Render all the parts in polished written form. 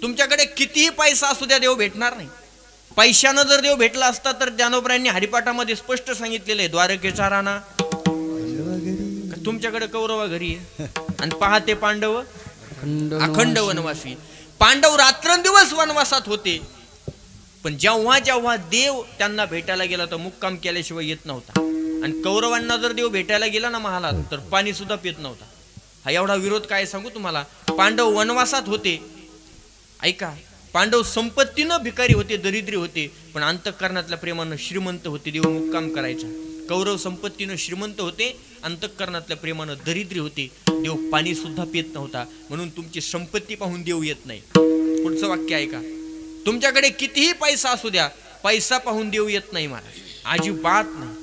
तुमच्याकडे कितीही पैसा असू द्या, देव भेटणार नाही. पैशानं जर देव भेटला असता तर ज्ञानोबरायांनी हरिपाठामध्ये स्पष्ट सांगितलेलं आहे, द्वारकेचा राणा तुमच्याकडे कौरवा घरी आहे आणि पहाते पांडव अखंड वनवासी. पांडव रात्रंदिवस वनवासात होते, पण जेव्हा जेव्हा देव त्यांना भेटायला गेला तर मुक्काम केल्याशिवाय येत नव्हता. आणि कौरवांना जर देव भेटायला गेला ना महालात तर पाणी सुद्धा पित नव्हता. हा एवढा विरोध काय सांगू तुम्हाला. पांडव वनवासात होते, ऐका, पांडव संपत्तीनं भिकारी होते, दरिद्री होते, पण अंतःकरणातल्या प्रेमानं श्रीमंत होते, देव मुक्काम करायचा. कौरव संपत्तीनं श्रीमंत होते, अंतःकरणातल्या प्रेमानं दरिद्री होते, देव पाणी सुद्धा पित नव्हता. म्हणून तुमची संपत्ती पाहून देव येत नाही. पुढचं वाक्य ऐका, तुमच्याकडे कितीही पैसा असू द्या, पैसा पाहून देव येत नाही महाराज, अजिबात नाही.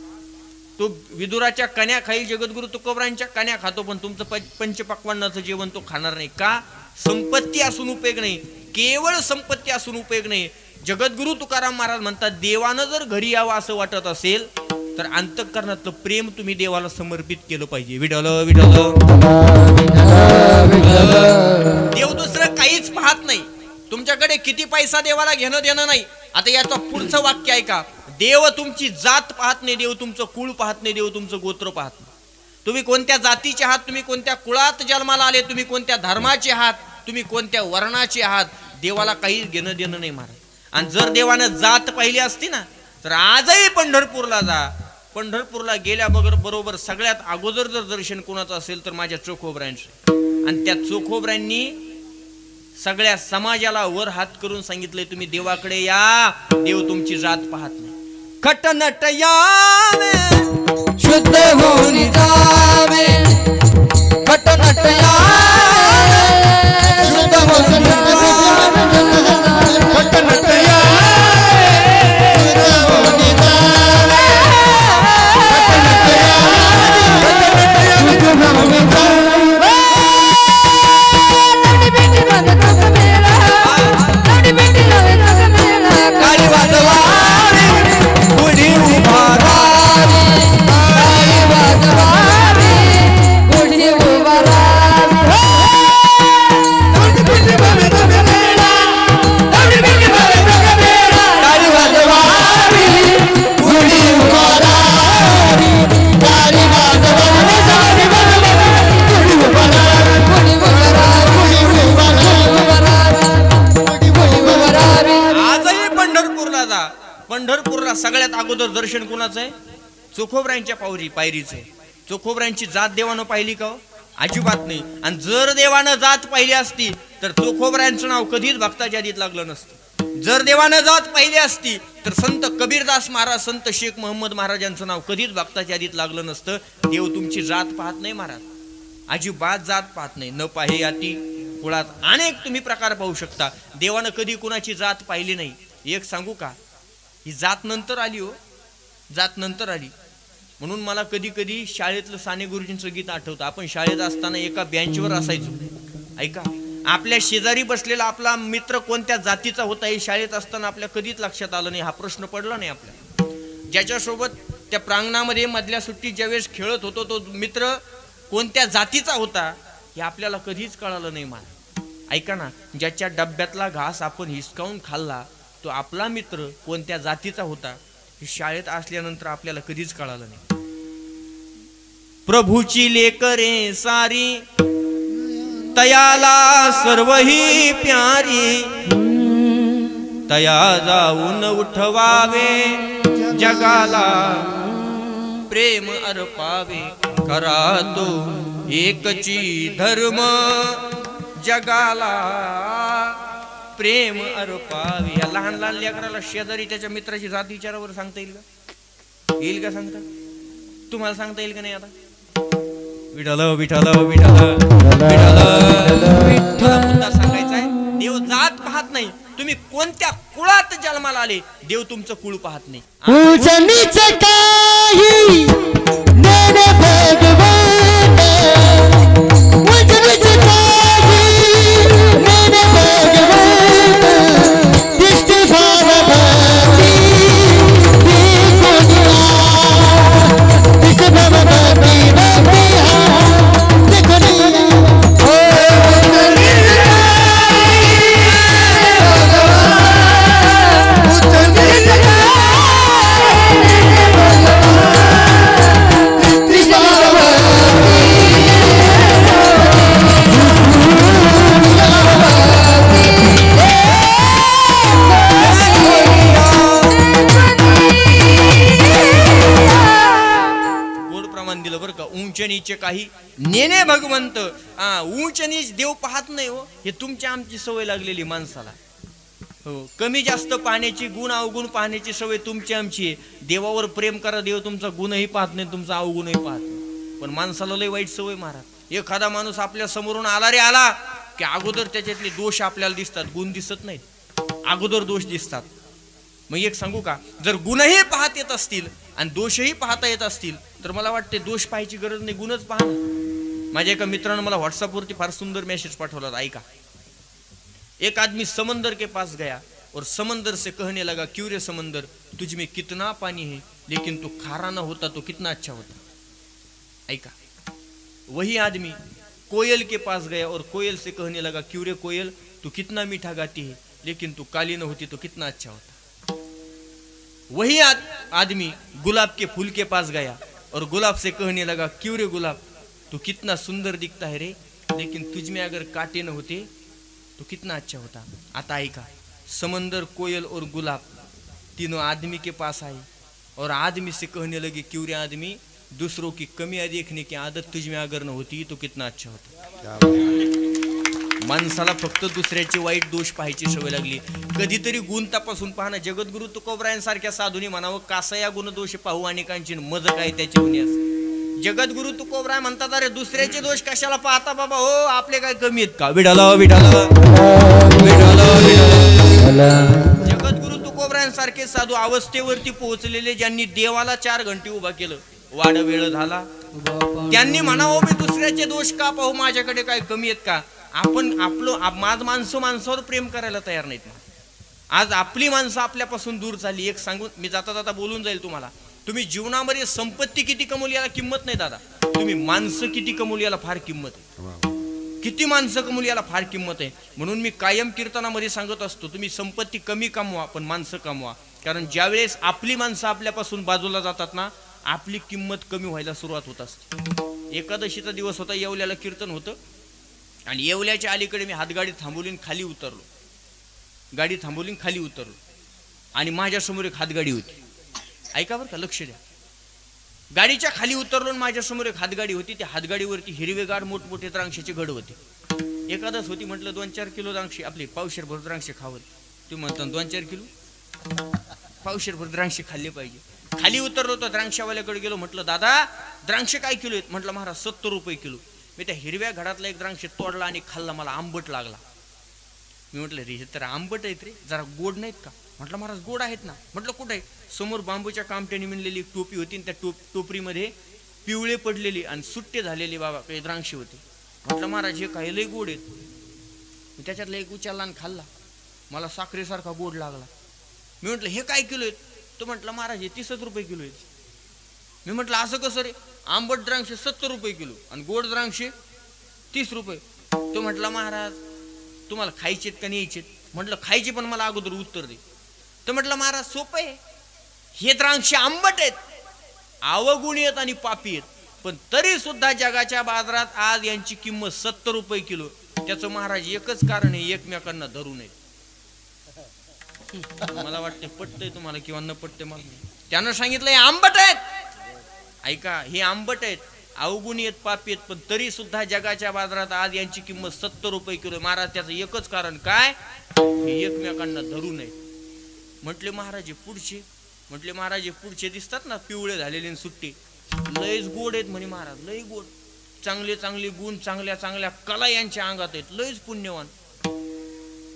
तो विदुराच्या कन्या खाईल, जगद्गुरु तुकोबरांच्या कन्या खातो, पण तुमचं पंचपक्वान्नाचं जेवण तो खाणार नाही. का? संपत्ती असून उपयोग नाही, केवळ संपत्ती असून उपयोग नाही. जगद्गुरु तुकाराम महाराज म्हणतात, देवानं जर घरी यावं असं वाटत असेल तर अंतःकरणातलं प्रेम तुम्ही देवाला समर्पित केलं पाहिजे. विठ्ठल विठ्ठल. देव दुसरं काहीच पाहत नाही. तुमच्याकडे किती पैसा देवाला घेणं देणं नाही. आता याचं पुढचं वाक्य ऐका, देव तुमची जात पाहत नाही, देव तुमचं कुळ पाहत नाही, देव तुमचं गोत्र पाहत नाही. तुम्ही कोणत्या जातीचे आहात, तुम्ही कोणत्या कुळात जन्माला आले, तुम्ही कोणत्या धर्माचे आहात, तुम्ही कोणत्या वर्णाचे आहात, देवाला काही घेणं देणं नाही महाराज. आणि जर देवानं जात पाहिली असती ना तर आजही पंढरपूरला जा. पंढरपूरला गेल्या बरोबर सगळ्यात अगोदर जर दर्शन कोणाचं असेल तर माझ्या चोखोबरांचं. आणि त्या चोखोबरांनी सगळ्या समाजाला वर हात करून सांगितलंय, तुम्ही देवाकडे या, देव तुमची जात पाहत नाही. खटनट यावे शुद्ध होऊन जावे, खटनट यावे शुद्ध होऊन जावे, खटनट यावे शुद्ध होऊन जावे, खटनट यावे शुद्ध होऊन जावे. काळी वाजवावी गुढी उभारावी, काळी वाजवावी गुढी उभारावी, काळी वाजवावी गुढी उभारावी, काळी वाजवावी गुढी उभारावी. आजही पंढरपूरला जा. पंढरपूरला सगळ्यात अगोदर दर्शन कोणाचं आहे? चोखोबरांच्या पायरीचं आहे. चोखोबरांची जात देवानं पाहिली का? अजिबात नाही. आणि जर देवानं जात पाहिली असती तर चोखोबरांचं नाव कधीच भक्ताच्या यादीत लागलं नसतं. जर देवानं जात पाहिली असती तर संत कबीरदास महाराज, संत शेख मोहम्मद महाराजांचं नाव कधीच भक्ताच्या यादीत लागलं नसतं. देव तुमची जात पाहत नाही महाराज, अजिबात जात पाहत नाही. न पाहे याती कुळात अनेक तुम्ही प्रकार पाहू शकता. देवानं कधी कुणाची जात पाहिली नाही. एक सांगू का, ही जात नंतर आली हो, जात नंतर आली. म्हणून मला कधी कधी शाळेतलं साने गुरुजींचं गीत आठवतं. आपण शाळेत असताना एका बेंचवर असायचो. ऐका, आपल्या शेजारी बसलेला आपला मित्र कोणत्या जातीचा होता हे शाळेत असताना आपल्या कधीच लक्षात आलं नाही. हा प्रश्न पडला नाही आपल्याला. ज्याच्यासोबत त्या प्रांगणामध्ये मधल्या सुट्टीत ज्यावेळेस खेळत होतो तो मित्र कोणत्या जातीचा होता हे आपल्याला कधीच कळालं नाही. मला ऐका ना, ज्याच्या डब्यातला घास आपण हिसकावून खाल्ला तो आपला मित्र कोणत्या जातीचा होता हे शाळेत असल्यानंतर आपल्याला कधीच कळालं नाही. प्रभूची लेकरे सारी तयाला सर्वही प्यारी, तया जाऊन उठवावे जगाला प्रेम अर्पावे, करा तो एकची धर्म जगाला प्रेम अर्पावे. या लहान लहान लेकराला शेजारी त्याच्या मित्राची जात विचारावर सांगता येईल का? येईल का सांगता? तुम्हाला सांगता येईल का नाही? आता विठ्ठल विठ्ठल विठ्ठल विठ्ठल मुद्दा सांगायचा आहे. देव जात पाहत नाही. तुम्ही कोणत्या कुळात जन्माला आले, देव तुमचं कुळ पाहत नाही. नीच काही नेने भगवंत. ऊंच नीच देव पाहत नाही हो, हे तुमच्या आमची सवय लागलेली माणसाला. हो, कमी जास्त पाहण्याची, गुण अवगुण पाहण्याची सवय तुमची आमची आहे. देवावर प्रेम करा, देव तुमचा गुणही पाहत नाही, तुमचा अवगुणही पाहत नाही. पण माणसाला लय वाईट सवय महाराज. एखादा माणूस आपल्या समोरून आला रे आला की अगोदर त्याच्यातले दोष आपल्याला दिसतात, गुण दिसत नाहीत, अगोदर दोष दिसतात. मग एक सांगू का, जर गुणही पाहत येत असतील आणि दोषही पाहता येत असतील तर मला वाटते दोष पाहायची गरज नाही, गुणच पहा. माझ्या एका मित्रानं मला व्हॉट्सअपवरती फार सुंदर मेसेज पाठवला, ऐका. एक आदमी समंदर के पास गया और समंदर से कहने लगा, क्यों रे समंदर, तुझ में कितना पानी है लेकिन तू खारा ना होता तो कितना अच्छा होता. ऐका. वही आदमी कोयल के पास गया और कोयल से कहने लगा, क्यों रे कोयल, तू कितना मीठा गाती है लेकिन तू काली न होती तो कितना अच्छा होता. वही आदमी गुलाब के फूल के पास गया और गुलाब से कहने लगा, क्यों रे गुलाब, तू कितना सुंदर दिखता है रे लेकिन तुझ में अगर कांटे न होते तो कितना अच्छा होता. आता ऐका. समंदर, कोयल और गुलाब तीनों आदमी के पास आए और आदमी से कहने लगे, क्यों रे आदमी, दूसरों की कमियां देखने की आदत तुझ में अगर न होती तो कितना अच्छा होता. माणसाला फक्त दुसऱ्याचे वाईट दोष पाहायची सवय लागली. कधीतरी गुण तपासून पाहणं. जगद्गुरु तुकोबरायांसारख्या साधूने म्हणावं, कासा या गुण दोष पाहू अनेकांची, मज काय त्याचे होण्यास. जगद्गुरु तुकोबराय म्हणतात, अरे दुसऱ्याचे दोष कशाला पाहता बाबा, हो आपले काय कमी आहेत का. विठाला विठाला विठाला विठाला. जगद्गुरु तुकोबरायांसारखे साधू अवस्थेवरती पोहोचलेले, ज्यांनी देवाला 4 घंटे उभा केलं, वाड वेळ झाला, त्यांनी म्हणावं, मी दुसऱ्याचे दोष का पाहू, माझ्याकडे काय कमी आहेत का. आपण आपलं माणसं माणसावर प्रेम करायला तयार नाहीत. आज आपली माणसं आपल्यापासून दूर झाली. एक सांगून मी जाता जाता बोलून जाईल तुम्हाला, तुम्ही जीवनामध्ये संपत्ती किती कमवली याला किंमत नाही दादा, तुम्ही माणसं किती कमवली याला फार किंमत आहे. किती माणसं कमवली याला फार किंमत आहे. म्हणून मी कायम कीर्तनामध्ये सांगत असतो, तुम्ही संपत्ती कमी कमवा पण माणसं कमवा. कारण ज्यावेळेस आपली माणसं आपल्यापासून बाजूला जातात ना, आपली किंमत कमी व्हायला सुरुवात होत असते. एकादशीचा दिवस होता, येवल्याला कीर्तन होतं आणि येवल्याच्या अलीकडे मी हातगाडी थांबवली खाली उतरलो. गाडी थांबवली खाली उतरलो आणि माझ्यासमोर एक हातगाडी होती. ऐका बरं का, लक्ष द्या. गाडीच्या खाली उतरलो आणि माझ्यासमोर एक हातगाडी होती. त्या हातगाडीवरती हिरवेगार मोठमोठे द्राक्षाचे घड होते. एकादश होती, म्हटलं 2-4 किलो द्राक्षे, आपले पावशेर भर द्राक्षे खावत. तुम्ही म्हणता 2-4 किलो, पावशेर भर द्राक्षे खाल्ले पाहिजे. खाली उतरलो तर द्राक्षावाल्याकडे गेलो, म्हटलं दादा द्राक्षे काय किलो आहेत. म्हटलं महाराज 70 रुपये किलो. मी त्या हिरव्या घडातला एक द्राक्ष तोडला आणि खाल्ला, मला आंबट लागला. मी म्हटलं रे हे तर आंबट आहेत रे, जरा गोड नाहीत का. म्हटलं महाराज गोड आहेत ना. म्हटलं कुठे आहे. समोर बांबूच्या कामट्याने मिळलेली एक टोपी होती, त्या टोपरीमध्ये पिवळे पडलेली आणि सुट्टे झालेले बाबा काही द्राक्षे होते. म्हटलं महाराज हे काय लय गोड आहेत. मी त्याच्यातला एक उचलला आणि खाल्ला, मला साखरेसारखा गोड लागला. मी म्हटलं हे काय किलो आहेत. तो म्हटलं महाराज हे 30 रुपये किलो आहेत. मी म्हटलं असं कसं रे, आंबट द्राक्षे 70 रुपये किलो आणि गोड द्राक्षे 30 रुपये. तो म्हटला महाराज तुम्हाला खायचेत का न्यायचेत. म्हटलं खायचे पण मला अगोदर उत्तर दे. तर म्हटलं महाराज सोपं आहे, हे द्राक्षे आंबट आहेत, अवगुणी आहेत आणि पापी आहेत, पण तरी सुद्धा जगाच्या बाजारात आज यांची किंमत 70 रुपये किलो. त्याचं महाराज एकच कारण आहे, एकमेकांना धरू नये. मला वाटते पटतंय तुम्हाला किंवा न पटते मला. त्यानं सांगितलं हे आंबट आहेत. ऐका, हे आंबट आहेत, अवगुणी आहेत, पापी आहेत, पण तरी सुद्धा जगाच्या बाजारात आज यांची किंमत 70 रुपये किलो. महाराज त्याचं एकच कारण काय, हे एकमेकांना धरू नये. म्हटले महाराज पुढचे. म्हटले महाराज पुढचे दिसतात ना पिवळे झालेले सुट्टे, लयच गोड आहेत म्हणे महाराज, लय गोड. चांगले चांगले गुण, चांगल्या चांगल्या कला यांच्या अंगात आहेत, लयच पुण्यवान.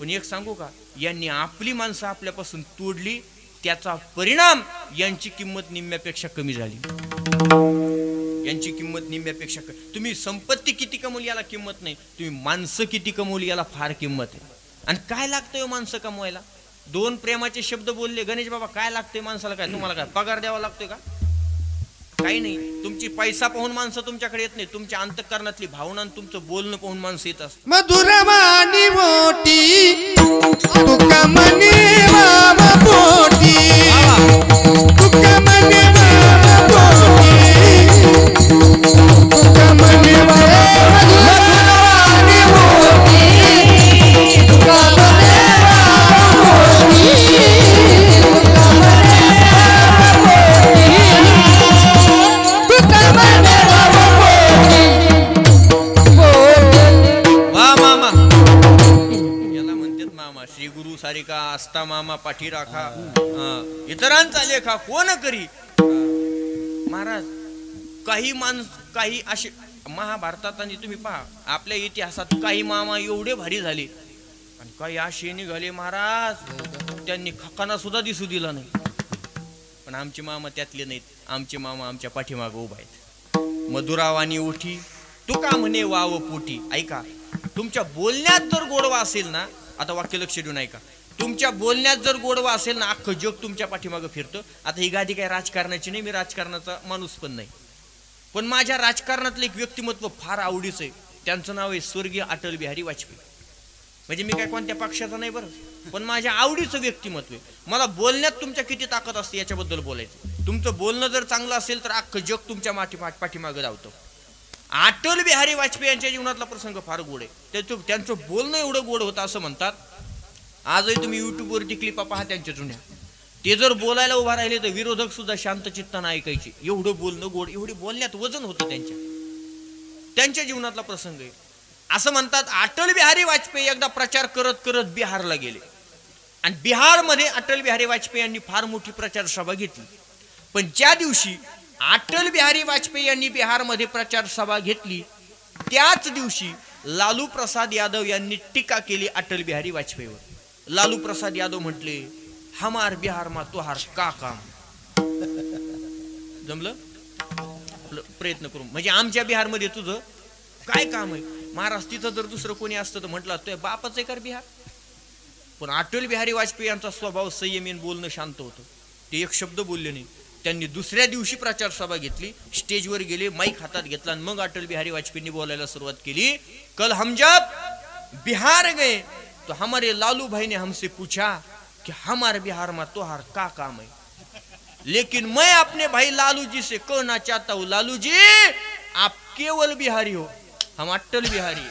पण एक सांगू का, यांनी आपली माणसं आपल्यापासून तोडली, त्याचा परिणाम यांची किंमत निम्म्यापेक्षा कमी झाली. यांची किंमत निम्म्यापेक्षा तुम्ही संपत्ती किती कमवली याला किंमत नाही, तुम्ही माणसं किती कमवली याला फार किंमत आहे. आणि काय लागतंय माणसं कमवायला. 2 प्रेमाचे शब्द बोलले गणेश बाबा, काय लागतंय माणसाला. काय तुम्हाला काय पगार द्यावा लागतोय का. काही नाही. तुमची पैसा पाहून माणसं तुमच्याकडे येत नाही, तुमच्या अंतःकरणातली भावना आणि तुमचं बोलणं पाहून माणसं येत असतात. मधुरवाणी मोठी तुका मने बाबा पोटी, तुका मने बाबा पोटी, तुका मने बाबा मधुरवाणी मोठी तुका मने बाबा पोटी, तुका मने बाबा पोटी, तुका मने बाबा पोटी. मामा श्री गुरु सारिका आस्था मामा पाठी राखा इतरांचा लेखा कोण करी महाराज काही असे महाभारतात आणि तुम्ही पहा आपल्या इतिहासात काही मामा एवढे भारी झाले आणि काही असे निघाले महाराज त्यांनी खकाना सुद्धा दिसू दिला नाही पण आमचे मामा त्यातले नाहीत आमचे मामा आमच्या पाठीमागे उभा आहेत मधुरावानी उठी तू का म्हणे वाव पोटी ऐका तुमच्या बोलण्यात जर गोडवा असेल ना आता वाक्य लक्ष देऊन ऐका तुमच्या बोलण्यात जर गोडवा असेल ना अख्खं जग तुमच्या पाठीमागे फिरतं आता ही गादी काय राजकारणाची नाही मी राजकारणाचा माणूस पण नाही पण माझ्या राजकारणातलं एक व्यक्तिमत्व फार आवडीचं आहे त्यांचं नाव आहे स्वर्गीय अटल बिहारी वाजपेयी म्हणजे मी काय कोणत्या पक्षाचा नाही बरं पण माझ्या आवडीचं व्यक्तिमत्व आहे मला बोलण्यात तुमच्या किती ताकद असते याच्याबद्दल बोलायचं तुमचं बोलणं जर चांगलं असेल तर अख्खं जग तुमच्या पाठीमागे धावतं अटल बिहारी वाजपेयी यांच्या जीवनातला प्रसंग फार गोड आहे त्यांचं बोलणं एवढं गोड होतं असं म्हणतात आजही तुम्ही युट्यूबवरती क्लिपा पहा त्यांच्या जुन्या ते जर बोलायला उभा राहिले तर विरोधक सुद्धा शांत चित्तानं ऐकायचे एवढं बोलणं गोड एवढी बोलण्यात वजन होतं त्यांच्या जीवनातला प्रसंग आहे असं म्हणतात अटल बिहारी वाजपेयी एकदा प्रचार करत करत बिहारला गेले आणि बिहारमध्ये अटल बिहारी वाजपेयी यांनी फार मोठी प्रचार सभा घेतली पण ज्या दिवशी अटल बिहारी वाजपेयी यांनी बिहारमध्ये प्रचार सभा घेतली त्याच दिवशी लालू प्रसाद यादव यांनी टीका केली अटल बिहारी वाजपेयीवर लालू प्रसाद यादव म्हटले हमार बिहार मा तोहार का काम जमलं प्रयत्न करू म्हणजे आमच्या बिहारमध्ये तुझं काय काम आहे महाराज तिथं जर दुसरं कोणी असतं तर म्हटलं तुझ्या बापाचं आहे कर बिहार पण अटल बिहारी वाजपेयी यांचा स्वभाव संयमी बोलणं शांत होतं ते एक शब्द बोलले नाही त्यांनी दुसऱ्या दिवशी प्रचार सभा घेतली स्टेजवर गेले माईक हातात घेतला आणि मग अटल बिहारी वाजपेयींनी बोलायला सुरुवात केली कल हम जब बिहार गए तो हमारे लालू भाई ने हमसे पूछा कि हमारे बिहार में तोहार का काम है लेकिन मैं अपने भाई लालू जी से कहना चाहता हूँ लालू जी आप केवल बिहारी हो हम अटल बिहारी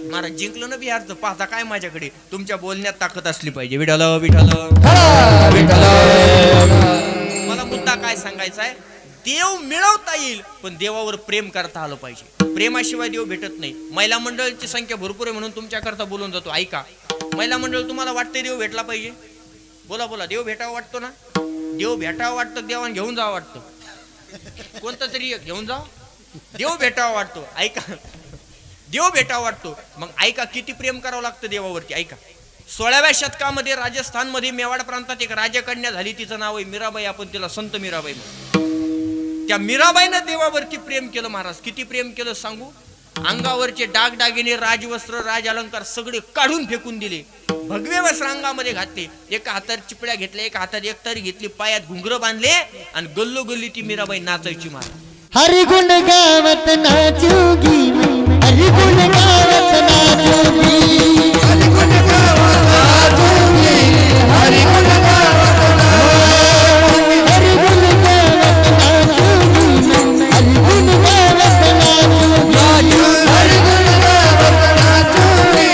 महाराज जिंकलं ना बिहारचं पाहता काय माझ्याकडे तुमच्या बोलण्यात ताकद असली पाहिजे विठाल विठाल मला मुद्दा काय सांगायचा आहे देव मिळवता येईल पण देवावर प्रेम करता आलं पाहिजे प्रेमाशिवाय देव भेटत नाही महिला मंडळाची संख्या भरपूर आहे म्हणून तुमच्याकरता बोलून जातो ऐका महिला मंडळ तुम्हाला वाटते देव भेटला पाहिजे बोला बोला देव भेटावा वाटतो ना देव भेटावा वाटतं देवान घेऊन जावं वाटतं कोणतं तरी घेऊन जा देव भेटावा वाटतो ऐका देव भेटावा वाटतो मग ऐका किती प्रेम करावं लागतं देवावरती ऐका 16व्या शतकामध्ये राजस्थानमध्ये मेवाड प्रांतात एक राजकन्या झाली तिचं नाव आहे मीराबाई आपण तिला संत मीराबाई त्या मीराबाईनं देवावरती प्रेम केलं महाराज किती प्रेम केलं सांगू अंगावरचे डागडागिने राजवस्त्र राज अलंकार सगळे काढून फेकून दिले भगवे वस्त्र अंगामध्ये घातले एका हातात चिपड्या घेतल्या एका हातात एकतारी घेतली पायात घुंगर बांधले आणि गल्लोगल्ली ती मीराबाई नाचायची महाराज हरि गुण गावत नाचूगी हरि गुण गावत नाचूगी हरि गुण गावत नाचूगी हरि गुण गावत नाचूगी हरि गुण गावत नाचूगी हरि गुण गावत नाचूगी हरि गुण गावत नाचूगी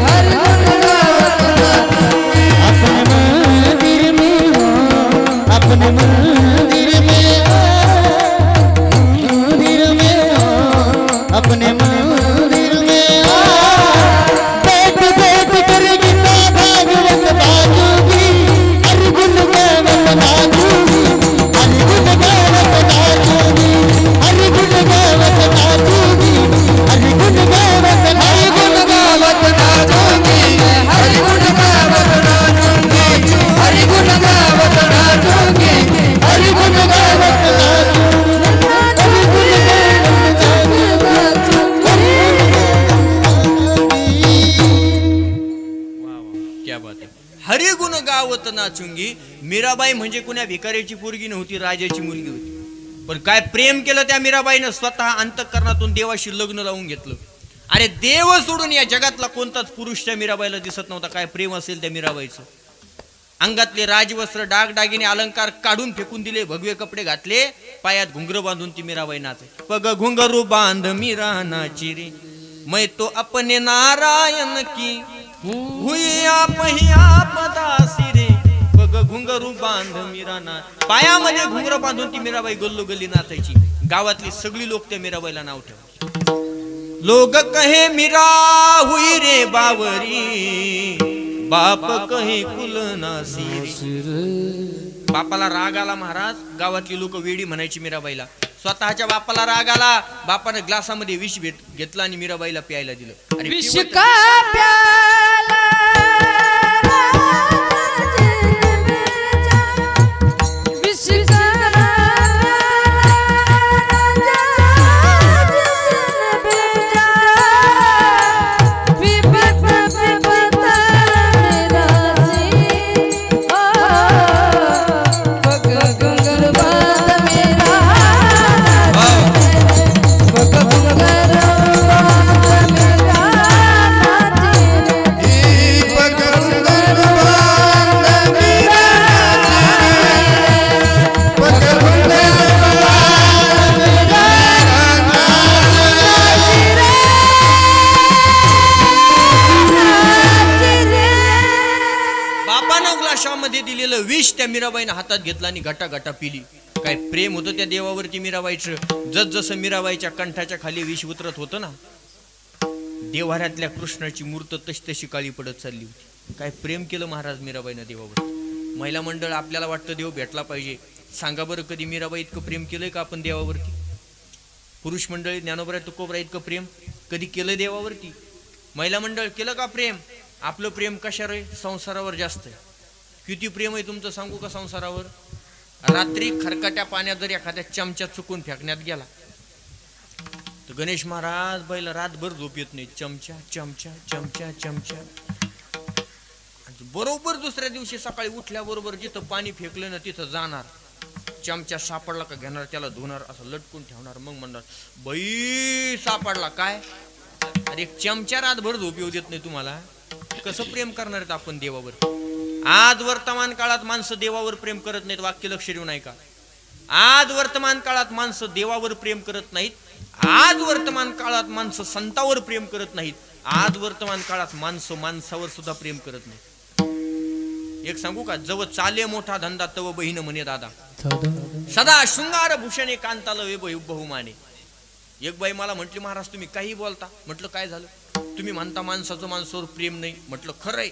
हरि गुण गावत नाचूगी अपने मंदिर में हो अपने मंदिर में अपने मंदिर में बैठ बैठ कर गीता भागवत बाजूगी हरि गुण गावत नाचूगी हरि गुण गावत नाचूगी हरि गुण गावत नाचूगी हरि गुण गावत हरि गुण गावत नाचूगी हरि गुण गावत नाचूगी हरि गुण गावत नाचूगी हरि गुण गावत नाचूगी हरी गुण गावत नाचुंगी मीराबाई म्हणजे कुण्या भिकाऱ्याची पोरगी नव्हती राजाची मुलगी होती पण काय प्रेम केलं त्या मीराबाईनं स्वतः अंतःकरणातून देवाशी लग्न लावून घेतलं अरे देव सोडून या जगातला कोणताच पुरुष त्या मीराबाईला दिसत नव्हता काय प्रेम असेल त्या मीराबाईचं अंगातले राजवस्त्र डागडागिने अलंकार काढून फेकून दिले भगवे कपडे घातले पायात घुंगर बांधून ती मीराबाई नाचे पग घुंगरू बांध मीरा नाची रे मैं तो अपने नारायण की हुई आप ही आप दासी रे बग घुंगरू बांध मीरा ना पायामध्ये घुंगर बांधून ती मीराबाई गल्लो गल्ली नाचायची गावातली सगळी लोक त्या मीराबाईला नाव ठेवायचे लोग कहे मीरा हुई रे बावरी बाप कहे कुल नासिर. बापाला राग आला महाराज, गावातली लोक वेडी म्हणायची मीराबाईला. स्वतःच्या बापाला राग आला, बापाने ग्लासामध्ये विष घेतला आणि मीराबाईला प्यायला दिलं. अरे विष का प्याला विष का दिलेलं विष त्या मीराबाईने हातात घेतला आणि घटा घटा पिली. काय प्रेम होतं त्या देवावरती मीराबाईचं. जसजसं मीराबाईच्या कंठाच्या खाली विष उतरत होतं ना, देव्हाऱ्यातल्या कृष्णाची मूर्त तशी तशी काळी पडत चालली होती. काय प्रेम केलं महाराज मीराबाईनं देवावर. महिला मंडळ, आपल्याला वाटतं देव भेटला पाहिजे. सांगा बरं, कधी मीराबाई इतकं प्रेम केलंय का आपण देवावरती? पुरुष मंडळी, ज्ञानोबा तुकोबा इतकं प्रेम कधी केलं देवावरती? महिला मंडळ केलं का प्रेम? आपलं प्रेम कशावर आहे? संसारावर जास्त आहे. किती प्रेम आहे तुमचं सांगू का संसारावर? रात्री खरकाट्या पाण्यात जर एखाद्या चमचा चुकून फेकण्यात गेला तर गणेश महाराज बाईला रातभर झोप येत नाही. चमचा चमचा चमचा चमचा. बरोबर दुसऱ्या दिवशी सकाळी उठल्याबरोबर जिथं पाणी फेकलं ना तिथं जाणार, चमचा सापडला का घेणार, त्याला धुणार, असं लटकून ठेवणार. मग म्हणणार बाई सापडला काय? अरे चमचा रातभर झोप येऊ देत नाही तुम्हाला. कसं प्रेम करणार आहेत आपण देवावर? आज वर्तमान काळात माणसं देवावर प्रेम करत नाहीत. वाक्य लक्ष देऊ नाही का? आज वर्तमान काळात माणसं देवावर प्रेम करत नाहीत. आज वर्तमान काळात माणसं संतावर प्रेम करत नाहीत. आज वर्तमान काळात माणसं माणसावर सुद्धा प्रेम करत नाहीत. एक सांगू का? जव चाले मोठा धंदा तव बहीण म्हणे दादा, सदा शृंगार भूषणे कांताल वे बहुमाने. एक बाई मला म्हटली, महाराज तुम्ही काही बोलता. म्हटलं काय झालं? तुम्ही म्हणता माणसाचं माणसावर प्रेम नाही. म्हटलं खरंय.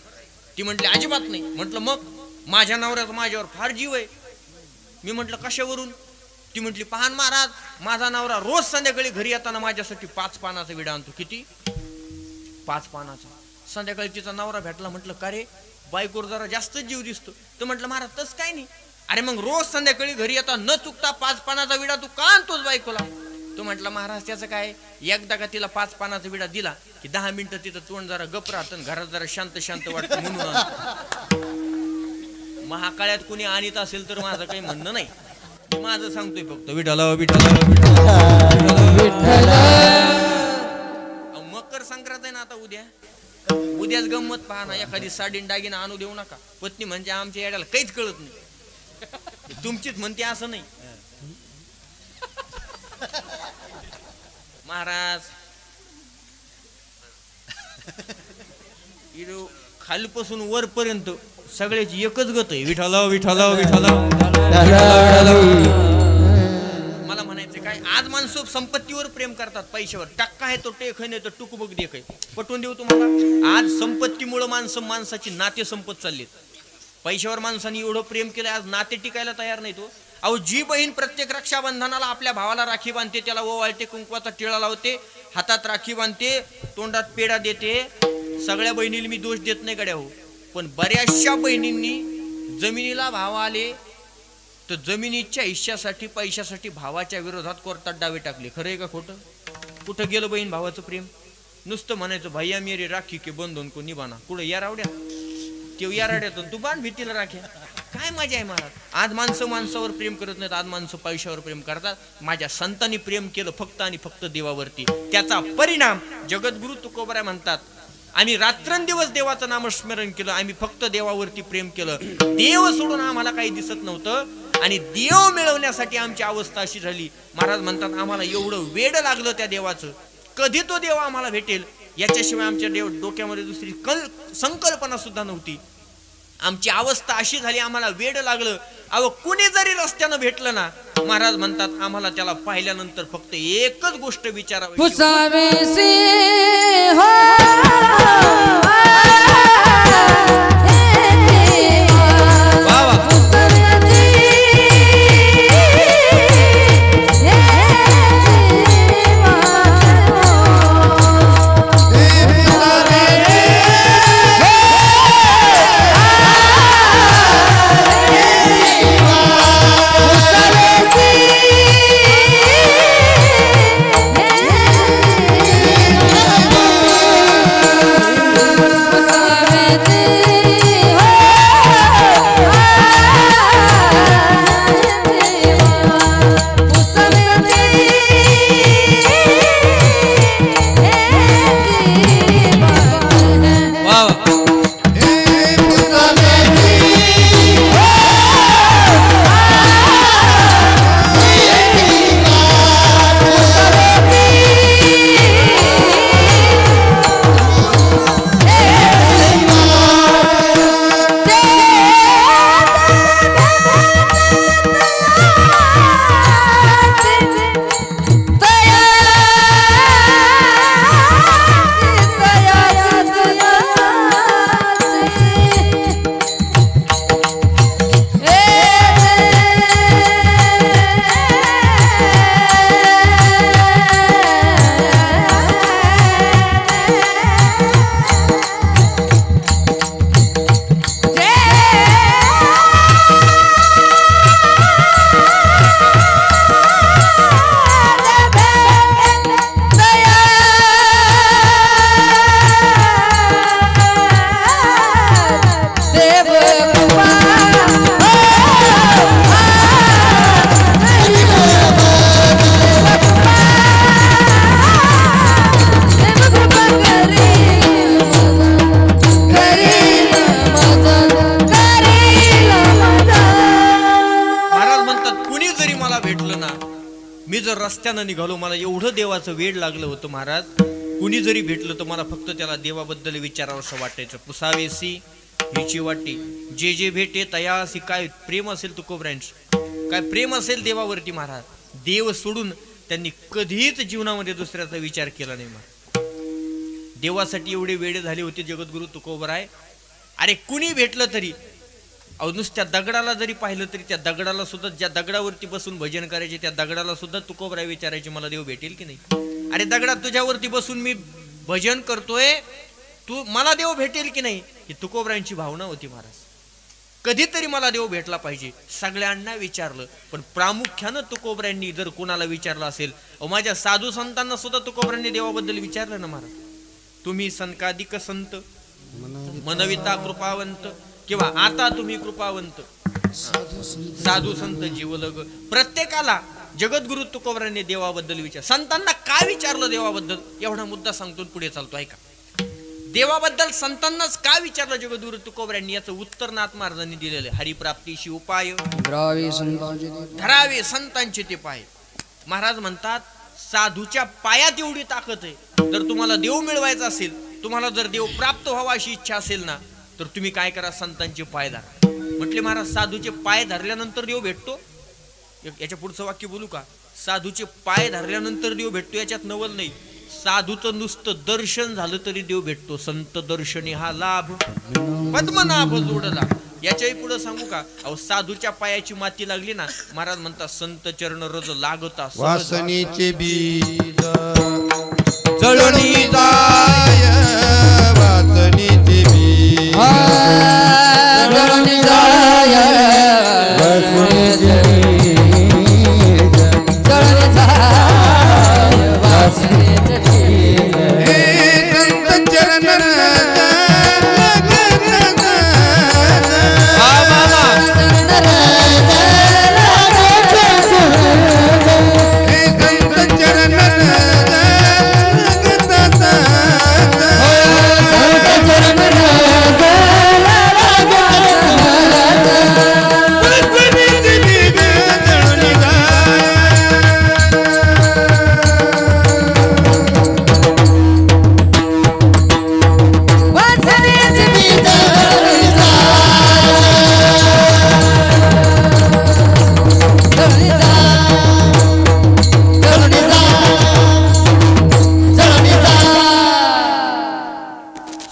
ती म्हटली अजिबात नाही. म्हटलं मग? माझ्या नवऱ्याचा माझ्यावर फार जीव आहे. मी म्हटलं कशावरून? ती म्हटली पहान महाराज, माझा नवरा रोज संध्याकाळी घरी येताना माझ्यासाठी 5 पानाचा विडा आणतो. किती? 5 पानाचा. संध्याकाळी तिचा नवरा भेटला. म्हटलं का रे, बायकोर जरा जास्तच जीव दिसतो. तर म्हटलं महाराज तसं काय नाही. अरे मग रोज संध्याकाळी घरी येता न चुकता 5 पानाचा विडा तू का आणतोस बायकोला? तो म्हटलं महाराज त्याचं काय, एकदा का तिला 5 पानाचा विडा दिला की 10 मिनिटं तिथं तोंड जरा गप राहत, घरात जरा शांत शांत वाटतं म्हणून. महाकाळ्यात कुणी आणीत असेल तर माझं काही म्हणणं नाही. माझं सांगतोय फक्त विठ्ठला विठ्ठला विठ्ठला. मकर संक्रांत आहे ना आता उद्या. उद्याच गंमत पहा ना. एखादी साडी दागिना आणू देऊ नका. पत्नी म्हणजे आमच्या येड्याला काहीच कळत नाही. तुमचीच म्हणते असं नाही महाराज. खालीपासून वरपर्यंत सगळ्याची एकच गत आहे, विठ्ठला विठ्ठला विठ्ठला. मला म्हणायचं काय, आज माणसं संपत्तीवर प्रेम करतात, पैशावर. टक्का आहे तो टेक नाही तर टुकबुक देख आहे. पटवून देऊ तुम्हाला. आज संपत्तीमुळे माणसाची नाते संपत चाललीत. पैशावर माणसाने एवढं प्रेम केलं, आज नाते टिकायला तयार नाही. तो अहो जी बहीण प्रत्येक रक्षाबंधनाला आपल्या भावाला राखी बांधते, त्याला ओवाळते, कुंकवाचा टिळा लावते, हातात राखी बांधते, तोंडात पेढा देते, सगळ्या बहिणीला मी दोष देत नाही गड्या हो. पण बऱ्याचशा बहिणींनी जमिनीला भाव आले तर जमिनीच्या हिश्श्यासाठी पैशासाठी भावाच्या विरोधात कोर्टात डावे टाकले. खरंय का खोटं? कुठं गेलं बहीण भावाचं प्रेम? नुसतं म्हणायचं भैया मेरी राखी के बंधन को निभाना. कुठं या रावड्या तेव्हा या रावड्यातून तू बांध भीतीला राख्या. काय मजा आहे महाराज. आज माणसं माणसावर प्रेम करत नाहीत, आज माणसं पैशावर प्रेम करतात. माझ्या संतांनी प्रेम केलं फक्त आणि फक्त देवावरती. त्याचा परिणाम जगद्गुरु तुकोबरा म्हणतात, आम्ही रात्रंदिवस देवाचं नामस्मरण केलं, आम्ही फक्त देवावरती प्रेम केलं. देव सोडून आम्हाला काही दिसत नव्हतं आणि देव मिळवण्यासाठी आमची अवस्था अशी झाली. महाराज म्हणतात आम्हाला एवढं वेड लागलं त्या देवाचं, कधी तो देव आम्हाला भेटेल याच्याशिवाय आमच्या डोक्यामध्ये दुसरी संकल्पना सुद्धा नव्हती. आमची अवस्था अशी झाली, आम्हाला वेड लागलं. अहो कुणी जरी रस्त्यानं भेटलं ना, महाराज म्हणतात आम्हाला त्याला पाहिल्यानंतर फक्त एकच गोष्ट विचारावी, पुसावे से हो रस्त्यानं निघालो, मला एवढं देवाचं वेड लागलं होतं महाराज, कुणी जरी भेटलं तर मला फक्त त्याला देवाबद्दल विचारावं असं वाटायचं. पुसावेसी हिची वाटी जे जे भेटे तयासी. काय प्रेम असेल तुकोबरायांचं, काय प्रेम असेल देवावरती महाराज. देव सोडून त्यांनी कधीच जीवनामध्ये दुसऱ्याचा विचार केला नाही महाराज. देवासाठी एवढे वेडे झाले होते जगद्गुरु तुकोबराय. अरे कुणी भेटलं तरी, अहो नुसत्या दगडाला जरी पाहिलं तरी त्या दगडाला सुद्धा, ज्या दगडावरती बसून भजन करायचे त्या दगडाला सुद्धा तुकोबराय विचारायचे मला देव भेटेल की नाही. अरे दगडा तुझ्यावरती बसून मी भजन करतोय, तू मला देव भेटेल की नाही, ही तुकोबरायांची भावना होती महाराज. कधीतरी मला देव भेटला पाहिजे. सगळ्यांना विचारलं, पण प्रामुख्यानं तुकोबरायांनी जर कोणाला विचारलं असेल, माझ्या साधू संतांना सुद्धा तुकोबरायांनी देवाबद्दल विचारलं ना महाराज. तुम्ही संकाधिक संत मनविता कृपावंत, किंवा आता तुम्ही कृपावंत साधू संत जीवलग. प्रत्येकाला जगद्गुरु तुकोबरायांनी देवाबद्दल विचार. संतांना काय विचारलं देवाबद्दल, एवढा मुद्दा सांगतो पुढे चालतो ऐका. देवाबद्दल संतांनाच काय विचारलं जगद्गुरु तुकोबरायांनी, याचं उत्तर नाथ महाराजांनी दिलेलं. हरिप्राप्तीशी उपाय धरावे संतांचे ते पाय. महाराज म्हणतात साधूच्या पायात एवढी ताकद आहे. जर तुम्हाला देव मिळवायचा असेल, तुम्हाला जर देव प्राप्त व्हावा अशी इच्छा असेल ना, तर तुम्ही काय करा, संतांचे पाय धरा. म्हटले महाराज साधूचे पाय धरल्यानंतर देव भेटतो. याच्या पुढचं वाक्य बोलू का, साधूचे पाय धरल्यानंतर देव भेटतो याच्यात नवल नाही. साधूचं नुसतं दर्शन झालं तरी देव भेटतो. संत दर्शनी हा लाभ पद्मनाभ जोडला. याच्याही पुढे सांगू का, अहो साधूच्या पायाची माती लागली ना, महाराज म्हणतात संत चरण रज लागता वासनीचे बीज जळणी जाय, वासनीचे बीज जळणी जाय, वासनीचे बीज जळणी जाय, वासनीचे बीज. संत चरण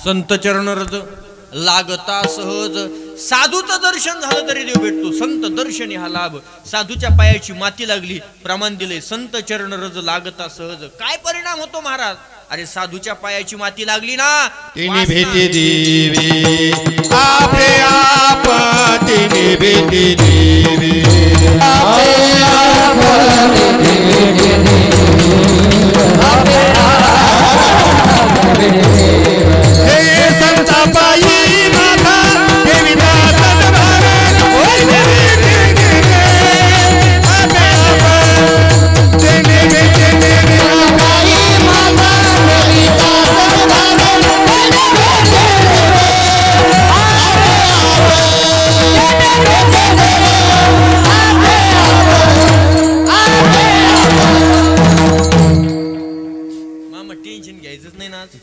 संत चरण रज लागता सहज. साधूचं दर्शन झालं तरी देव भेटतो. संत दर्शनी हा लाभ. साधूच्या पायाची माती लागली, प्रमाण दिले संत चरण रज लागता सहज. काय परिणाम होतो महाराज, अरे साधूच्या पायाची माती लागली ना, तिने भेटे देवी आपे आप, तिने भेटे देवी आपे आप, हे संता पायी माता देवी दासन भारत, आपे आप, तिने भेटे देवी पायी माता देवी दासन मामा टेन्शन घ्यायचंच नाही ना. आज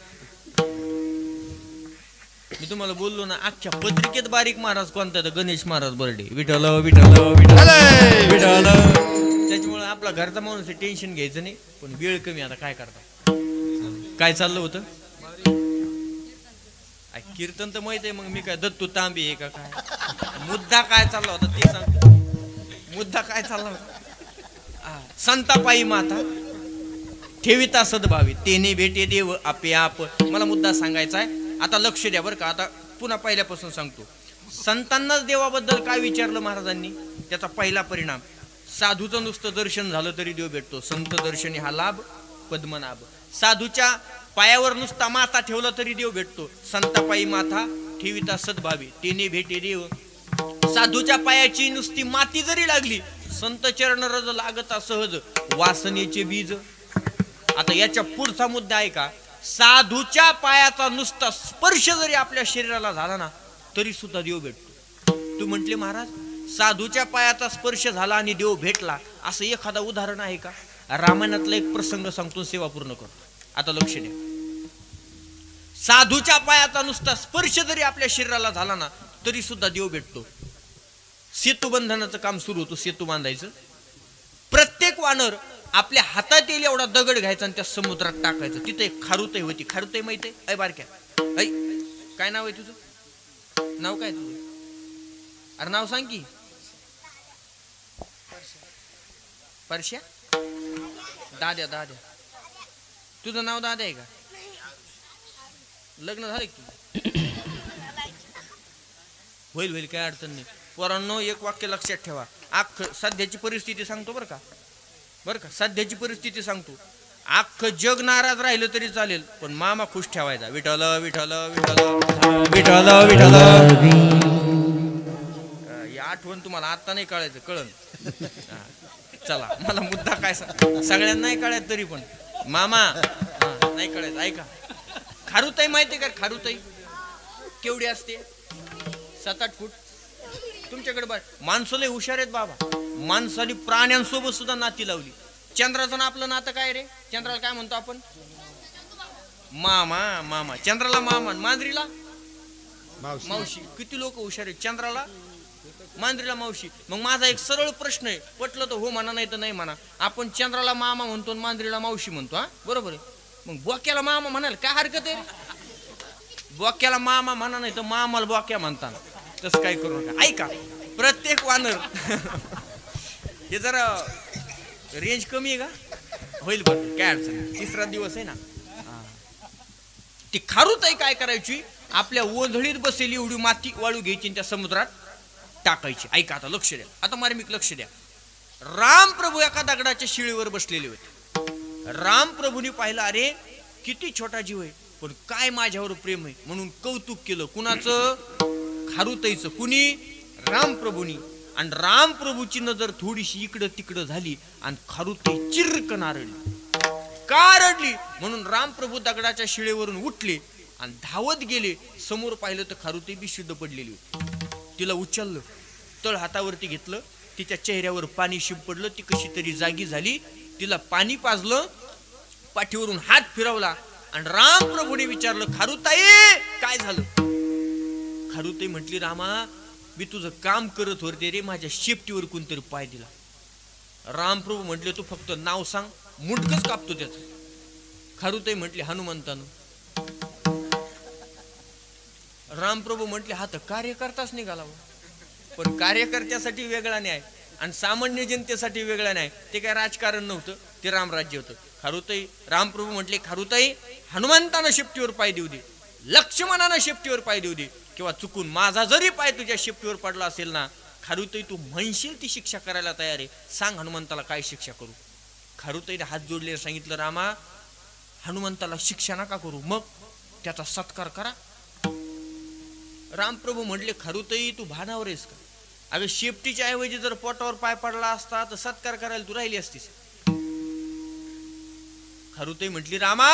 मी तुम्हाला बोललो ना, अख्ख्या पत्रिकेत बारीक महाराज कोणता, गणेश महाराज बर्डे, विठ्ठल विठ्ठल विठ्ठल विठ्ठल. त्याच्यामुळे आपला घरचा माणूस टेन्शन घ्यायचं नाही. पण वेळ कमी, आता काय करता. काय चाललं होतं कीर्तन तर माहित आहे. मग मी काय दत्तू तांबे आहे का काय, मुद्दा काय चालला होता ते सांगतो. मुद्दा काय चालला होता, संतापायी माता ठेविता सद्भावी, तेने भेटे देव आपे आप. मला मुद्दा सांगायचा आहे, आता लक्ष द्या बरं का. आता पुन्हा पहिल्यापासून सांगतो. संतांनाच देवाबद्दल काय विचारलं महाराजांनी, त्याचा पहिला परिणाम, साधूचं नुसतं दर्शन झालं तरी देव भेटतो. संत दर्शनी हा लाभ पद्मनाभ. साधूच्या पायावर नुसता माथा ठेवला तरी देव भेटतो. संतापायी माथा ठेविता सद्भावी, तेने भेटे देव. साधूच्या पायाची नुसती माती जरी लागली, संत चरण रज लागता सहज, वासनेचे बीज. आता याच्या पुढचा मुद्दा आहे का, साधूच्या पायाचा नुसता स्पर्श जरी आपल्या शरीराला झाला ना, तरी सुद्धा देव भेटतो. तू म्हटले महाराज साधूच्या पायाचा स्पर्श झाला आणि देव भेटला, असं एखादा उदाहरण आहे का. रामायणातला एक प्रसंग सांगतो, सेवा पूर्ण करतो. आता लक्ष द्या. साधूच्या पायाचा नुसता स्पर्श जरी आपल्या शरीराला झाला ना तरी सुद्धा देव भेटतो. सेतू बंधनाचं काम सुरू होतं, सेतू बांधायचं. प्रत्येक वानर आपल्या हातात येईल एवढा दगड घ्यायचा आणि त्या समुद्रात टाकायचं. तिथे एक खारुताई होती. खारुताई माहिती आहे? ऐ बारक्या, ऐ काय नाव आहे तुझं? नाव काय तुझं? अरे नाव सांग की. परश्या? दाद्या. दाद्या, तुझं नाव दाद्या आहे का? लग्न झालं की? होईल होईल, काय अडचण नाही. पोरांनो एक वाक्य लक्षात ठेवा. सध्याची परिस्थिती सांगतो बरं का, सध्याची परिस्थिती सांगतो. अख्खं जग नाराज राहिलं तरी चालेल, पण मामा खुश ठेवायचा. विठ्ठल विठ्ठल विठ्ठल विठ्ठल विठ्ठल. ही आठवण तुम्हाला आता नाही कळायचं, कळन. चला, मला मुद्दा काय सगळ्यांना नाही कळायचं तरी पण मामा नाही कळायचं. ऐका, खारुताई माहिती का? खारुताई केवढी असते? 7-8 फूट. तुमच्याकडे माणसं लय हुशार आहेत बाबा. माणसाने प्राण्यांसोबत सुद्धा नाती लावली. चंद्राचं ना आपलं नातं काय रे? चंद्राला काय म्हणतो आपण? मामा. चंद्राला मामा, मांजरीला मावशी. किती लोक हुशार आहेत. चंद्राला मांजरीला मावशी. मग माझा एक सरळ प्रश्न आहे, पटलं तर हो म्हणा, नाही तर नाही म्हणा. आपण चंद्राला मामा म्हणतो, मांजरीला मावशी म्हणतो. हा बरोबर आहे. मग बोक्याला मामा म्हणाल काय हरकत आहे? बोक्याला मामा म्हणा, नाही तर मामाला बोक्या म्हणताना. तसं काय करू नका. ऐका, प्रत्येक वानर हे जरा रेंज कमी आहे का? होईल बरं, काय अडचण. तिसरा दिवस आहे ना. ती खारुताई काय करायची? आपल्या ओझळीत बसेली एवढी माती वाळू घ्यायची आणि त्या समुद्रात टाकायची. ऐका, आता लक्ष द्या. आता मार्मिक लक्ष द्या. राम प्रभू एका दगडाच्या शिळीवर बसलेले होते. राम प्रभूंनी पाहिलं, अरे किती छोटा जीव आहे, पण काय माझ्यावर प्रेम आहे, म्हणून कौतुक केलं. कुणाचं? खारुताईचं. कुणी? राम प्रभूंनी. आणि राम प्रभूची नजर थोडीशी इकडं तिकडं झाली आणि खारुताई चिरकन रडली. का रडली? म्हणून राम प्रभू दगडाच्या शिळेवरून उठले आणि धावत गेले. समोर पाहिलं तर खारुताई बी शुद्ध पडलेली होती. तिला उचललं, तळ हातावरती घेतलं, तिच्या चेहऱ्यावर पाणी शिंपडलं. ती कशी तरी जागी झाली. तिला पाणी पाजलं, पाठीवरून हात फिरवला आणि राम प्रभूने विचारलं, खारुताई काय झालं? खारुताई म्हटली, रामा मी तुझं काम करत होते रे, माझ्या शेपटीवर कोणतरी पाय दिला. रामप्रभू म्हटले, तू फक्त नाव सांग, मुंडकच कापतो त्याच. खारुताई म्हटली, हनुमंतानं. रामप्रभू म्हटले, हा तर कार्यकर्ताच निघाला. पण कार्यकर्त्यासाठी वेगळा न्याय आणि सामान्य जनतेसाठी वेगळा न्याय. ते काय राजकारण नव्हतं, ते रामराज्य होतं. खारुताई, रामप्रभू म्हटले, खारुताई हनुमंतानं शेपटीवर पाय देऊ दे, लक्ष्मणानं शेपटीवर पाय देऊ दे, किंवा चुकून माझा जरी पाय तुझ्या शेपटीवर पडला असेल ना, खारुताई तू म्हणशील ती शिक्षा करायला तयार आहे. सांग हनुमंताला काय शिक्षा करू? खारुताईने हात जोडले, सांगितलं, रामा हनुमंताला शिक्षा नका करू, मग त्याचा सत्कार करा. रामप्रभू म्हटले, खारुताई तू भानावर आहेस का? अगं शेपटीच्या ऐवजी जर पोटावर पाय पडला असता तर सत्कार करायला तू राहिली असतीस. खारुताई म्हटली, रामा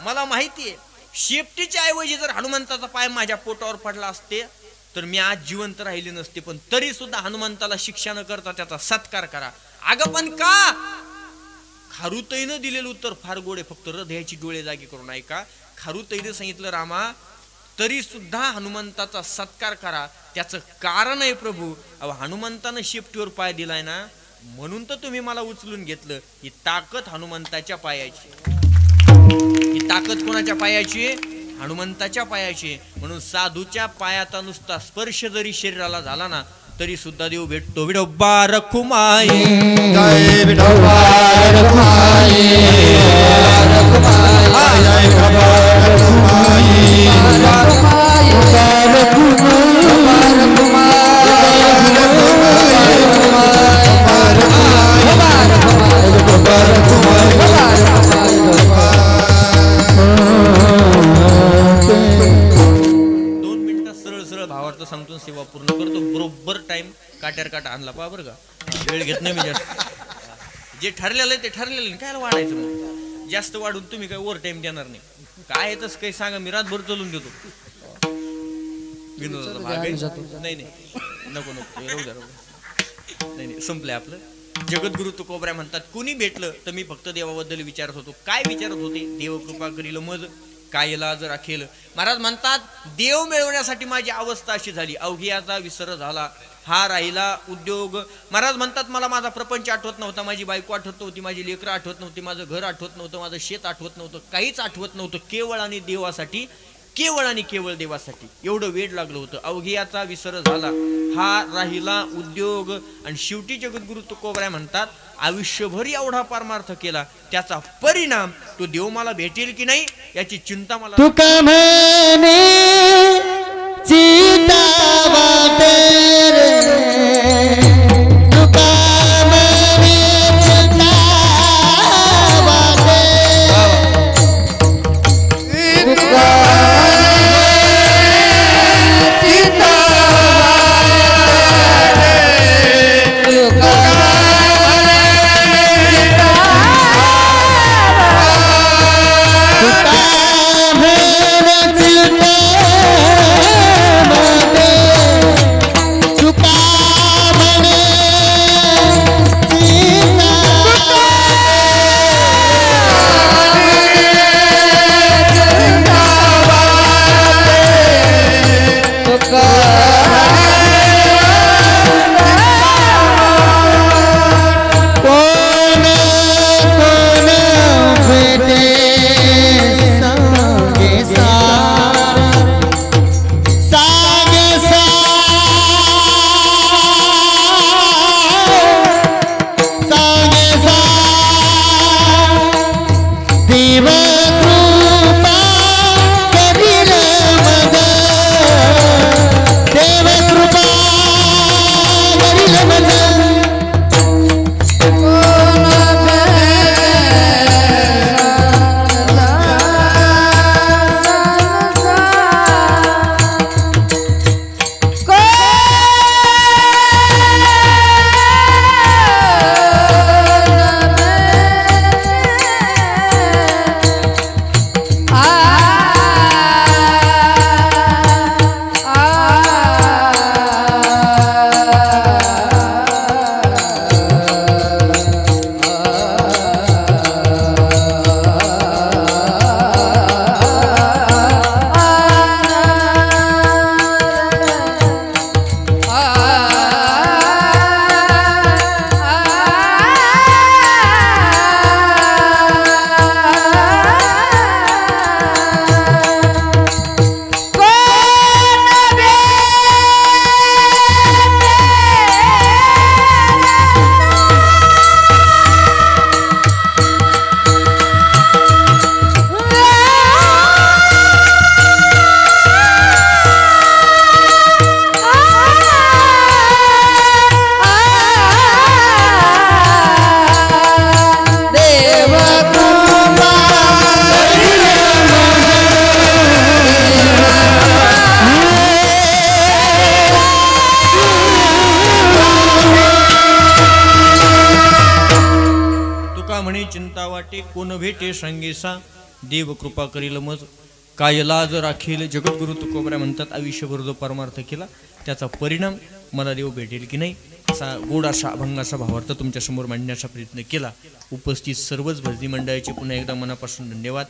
मला माहितीये, शेपटीच्या ऐवजी जर हनुमंताचा पाय माझ्या पोटावर पडला असते तर मी आज जिवंत राहिले नसते, पण तरी सुद्धा हनुमंताला शिक्षा न करता त्याचा सत्कार करा. अगं पण का? खारुताईनं दिलेलं उत्तर फार गोड आहे, फक्त हृदयाची डोळे जागी करून ऐका. खारुताईने सांगितलं, रामा तरी सुद्धा हनुमंताचा सत्कार करा, त्याचं कारण आहे प्रभू. अहो हनुमंतानं शेपटीवर पाय दिलाय ना, म्हणून तर तुम्ही मला उचलून घेतलं. ही ताकद हनुमंताच्या पायाची. ही ताकद कोणाच्या पायाची? हनुमंताच्या पायाची. म्हणून साधूच्या पायाचा नुसता स्पर्श जरी शरीराला झाला ना तरी सुद्धा देव भेटतो. विठोबा रखुमाई, जय विठोबा रखुमाई, जय विठोबा रखुमाई, भावार्थ सांगतो, सेवा पूर्ण करतो. बरोबर टाइम काट्यार काटा आणला पहा बरं का. वेळ घेत नाही मी जास्त. जे ठरलेलं आहे ते ठरलेलं आहे, काय वाढायचं मग? जास्त वाढून तुम्ही काय ओव्हर टाइम देणार नाही. काय येतच काही सांगा, मी रातभर चलून देतो. विनोदाचा भाग आहे. नाही नको नाही नाही संपलंय आपलं. जगद्गुरु तुकोबराय म्हणतात, कुणी भेटलं तर मी फक्त देवाबद्दल विचारत होतो. काय विचारत होते? देव कृपा करील मज काय लाज राखेल. महाराज म्हणतात, देव मिळवण्यासाठी माझी अवस्था अशी झाली, अवघियाचा विसर झाला, हा राहिला उद्योग. महाराज म्हणतात, मला माझा प्रपंच आठवत नव्हता, माझी बायको आठवत नव्हती, माझी लेकरं आठवत नव्हती, माझं घर आठवत नव्हतं, माझं शेत आठवत नव्हतं, काहीच आठवत नव्हतं. केवळ आणि देवासाठी, केवळ आणि केवळ देवासाठी एवढं वेड लागलं होतं. अवघियाचा विसर झाला, हा राहिला उद्योग. आणि शेवटी जगद्गुरु तुकोबराय म्हणतात, आयुष्यभर एवढा परमार्थ केला, त्याचा परिणाम तो देव मला भेटेल की नाही याची चिंता मला. तुका म्हणे चिता वाटे रे, तुका म्हणे चिता वाटे, तुका चिता वाटे, तुका चिंता वाटे कोण भेटे संगेसा, देव कृपा करील मज काय लाज राखील. जगद्गुरु तुकोबराय म्हणतात, आयुष्यभर जो परमार्थ केला त्याचा परिणाम मला देव भेटेल की नाही असा गोड असा अभंगाचा भावार्थ तुमच्या समोर मांडण्याचा प्रयत्न केला. उपस्थित सर्वच भजनी मंडळाचे पुन्हा एकदा मनापासून धन्यवाद.